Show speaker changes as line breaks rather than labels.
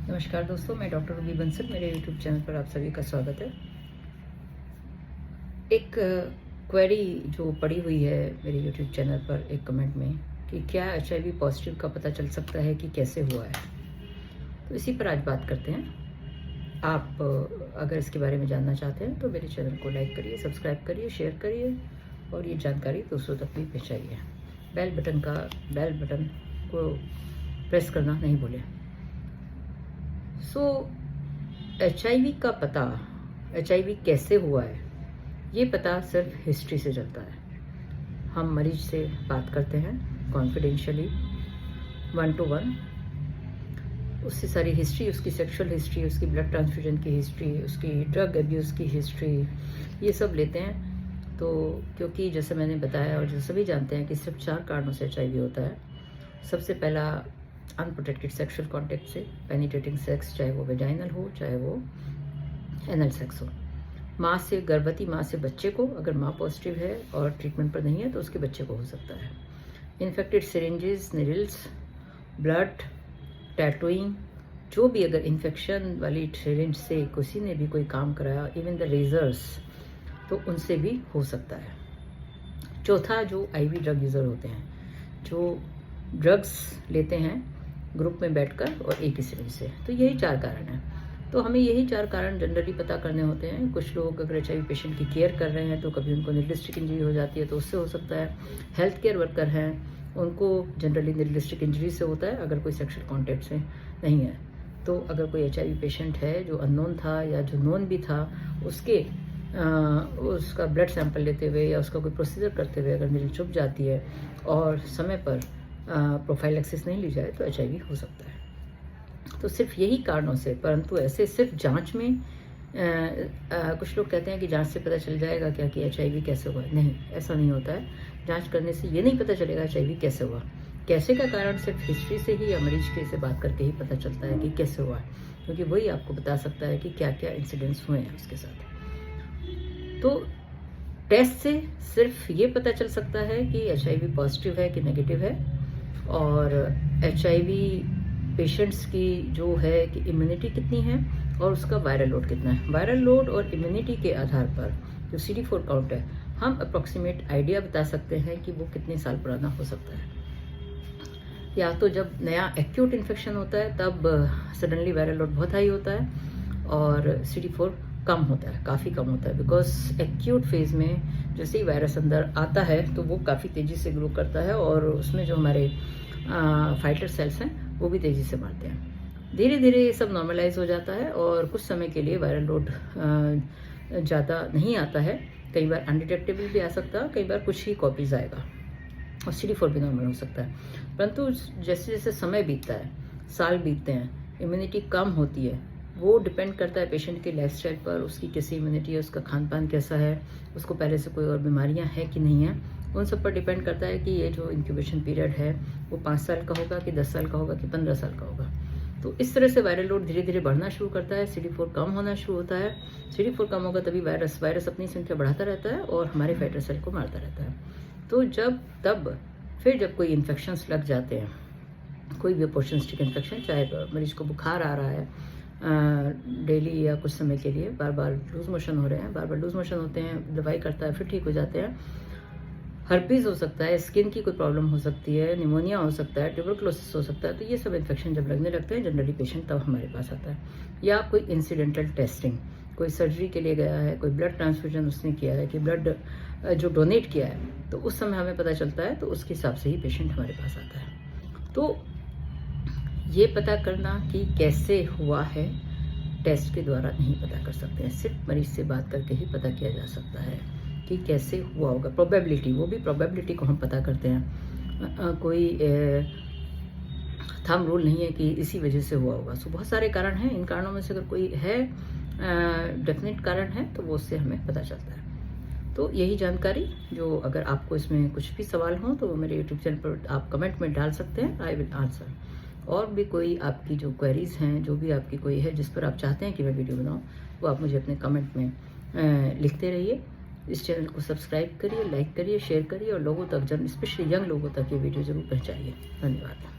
नमस्कार दोस्तों, मैं डॉक्टर रूबी बंसल। मेरे यूट्यूब चैनल पर आप सभी का स्वागत है। एक क्वेरी जो पड़ी हुई है मेरे यूट्यूब चैनल पर एक कमेंट में कि क्या HIV पॉजिटिव का पता चल सकता है कि कैसे हुआ है, तो इसी पर आज बात करते हैं। आप अगर इसके बारे में जानना चाहते हैं तो मेरे चैनल को लाइक करिए, सब्सक्राइब करिए, शेयर करिए और ये जानकारी दूसरों तक भी पहुँचाइए। बेल बटन को प्रेस करना नहीं भूलें। HIV का पता, HIV कैसे हुआ है, ये पता सिर्फ हिस्ट्री से चलता है। हम मरीज से बात करते हैं कॉन्फिडेंशियली, 1 to 1, उससे सारी हिस्ट्री, उसकी सेक्सुअल हिस्ट्री, उसकी ब्लड ट्रांसफ्यूजन की हिस्ट्री, उसकी ड्रग एब्यूज़ की हिस्ट्री, ये सब लेते हैं। तो क्योंकि जैसे मैंने बताया और जैसे सभी जानते हैं कि सिर्फ 4 कारणों से HIV होता है। सबसे पहला अनप्रोटेक्टेड सेक्सुअल कॉन्टेक्ट से, पेनिट्रेटिंग सेक्स, चाहे वो वेजाइनल हो चाहे वो एनल सेक्स हो। माँ से, गर्भवती माँ से बच्चे को, अगर माँ पॉजिटिव है और ट्रीटमेंट पर नहीं है तो उसके बच्चे को हो सकता है। Infected syringes, needles, blood, tattooing, जो भी अगर इन्फेक्शन वाली सिरिंज से किसी ने भी कोई काम कराया, इवन द रेजर्स, तो उनसे भी हो सकता है। चौथा, जो IV ड्रग यूज़र होते हैं, जो ड्रग्स लेते हैं ग्रुप में बैठकर और एक ही सिरिंज से, तो यही 4 कारण हैं। तो हमें यही 4 कारण जनरली पता करने होते हैं। कुछ लोग अगर HIV पेशेंट की केयर कर रहे हैं तो कभी उनको निडलिस्टिक इंजरी हो जाती है तो उससे हो सकता है। हेल्थ केयर वर्कर हैं, उनको जनरली निडलिस्टिक इंजरी से होता है अगर कोई सेक्सुअल कॉन्टैक्ट से नहीं है। तो अगर कोई HIV पेशेंट है जो अननोन था या जो नोन भी था, उसका ब्लड सैंपल लेते हुए या उसका कोई प्रोसीजर करते हुए अगर निडल चुभ जाती है और समय पर प्रोफाइलैक्सिस नहीं ली जाए तो HIV हो सकता है। तो सिर्फ यही कारणों से, परंतु ऐसे सिर्फ जांच में कुछ लोग कहते हैं कि जांच से पता चल जाएगा क्या कि HIV कैसे हुआ है। नहीं, ऐसा नहीं होता है। जांच करने से ये नहीं पता चलेगा HIV कैसे हुआ। कैसे का कारण सिर्फ हिस्ट्री से ही या मरीज के से बात करके ही पता चलता है कि कैसे हुआ है, क्योंकि वही आपको बता सकता है कि क्या क्या इंसिडेंट्स हुए हैं उसके साथ। तो टेस्ट से सिर्फ ये पता चल सकता है कि HIV पॉजिटिव है कि नेगेटिव है, और HIV पेशेंट्स की जो है कि इम्यूनिटी कितनी है और उसका वायरल लोड कितना है। वायरल लोड और इम्यूनिटी के आधार पर जो CD4 काउंट है, हम अप्रॉक्सीमेट आइडिया बता सकते हैं कि वो कितने साल पुराना हो सकता है। या तो जब नया एक्यूट इन्फेक्शन होता है तब सडनली वायरल लोड बहुत हाई होता है और CD4 कम होता है, काफ़ी कम होता है, बिकॉज एक्यूट फेज में जैसे ही वायरस अंदर आता है तो वो काफ़ी तेज़ी से ग्रो करता है और उसमें जो हमारे फाइटर सेल्स हैं वो भी तेज़ी से मारते हैं। धीरे धीरे ये सब नॉर्मलाइज हो जाता है और कुछ समय के लिए वायरल लोड ज़्यादा नहीं आता है। कई बार अनडिटेक्टेबल भी आ सकता है, कई बार कुछ ही कॉपीज आएगा और CD4 भी नॉर्मल हो सकता है। परंतु जैसे जैसे समय बीतता है, साल बीतते हैं, इम्यूनिटी कम होती है। वो डिपेंड करता है पेशेंट के लाइफस्टाइल पर, उसकी कैसी इम्यूनिटी है, उसका खान पान कैसा है, उसको पहले से कोई और बीमारियां हैं कि नहीं हैं, उन सब पर डिपेंड करता है कि ये जो इंक्यूबेशन पीरियड है वो 5 साल का होगा कि 10 साल का होगा कि 15 साल का होगा। तो इस तरह से वायरल लोड धीरे धीरे बढ़ना शुरू करता है, CD4 कम होना शुरू होता है। CD4 कम होगा तभी वायरस अपनी संख्या बढ़ाता रहता है और हमारे फाइटर सेल को मारता रहता है। तो जब कोई इन्फेक्शंस लग जाते हैं, कोई भी अपॉर्चुनिस्टिक इन्फेक्शन, चाहे मरीज को बुखार आ रहा है डेली या कुछ समय के लिए, बार बार लूज मोशन हो रहे हैं, बार बार लूज मोशन होते हैं, दवाई करता है फिर ठीक हो जाते हैं, हर्पीज हो सकता है, स्किन की कोई प्रॉब्लम हो सकती है, निमोनिया हो सकता है, ट्यूबरकुलोसिस हो सकता है, तो ये सब इन्फेक्शन जब लगने लगते हैं जनरली पेशेंट तब हमारे पास आता है। या कोई इंसिडेंटल टेस्टिंग, कोई सर्जरी के लिए गया है, कोई ब्लड ट्रांसफ्यूजन उसने किया है कि ब्लड जो डोनेट किया है, तो उस समय हमें पता चलता है, तो उसके हिसाब से ही पेशेंट हमारे पास आता है। तो ये पता करना कि कैसे हुआ है टेस्ट के द्वारा नहीं पता कर सकते हैं, सिर्फ मरीज से बात करके ही पता किया जा सकता है कि कैसे हुआ होगा। प्रोबेबिलिटी, वो भी प्रोबेबिलिटी को हम पता करते हैं, कोई थंब रूल नहीं है कि इसी वजह से हुआ होगा। सो बहुत सारे कारण हैं, इन कारणों में से अगर कोई है डेफिनेट कारण है तो वो उससे हमें पता चलता है। तो यही जानकारी, जो अगर आपको इसमें कुछ भी सवाल हो तो मेरे यूट्यूब चैनल पर आप कमेंट में डाल सकते हैं, आई विल आंसर। और भी कोई आपकी जो क्वेरीज हैं, जो भी आपकी कोई है जिस पर आप चाहते हैं कि मैं वीडियो बनाऊं, वो आप मुझे अपने कमेंट में लिखते रहिए। इस चैनल को सब्सक्राइब करिए, लाइक करिए, शेयर करिए और लोगों तक, स्पेशली यंग लोगों तक ये वीडियो जरूर पहुंचाइए। धन्यवाद।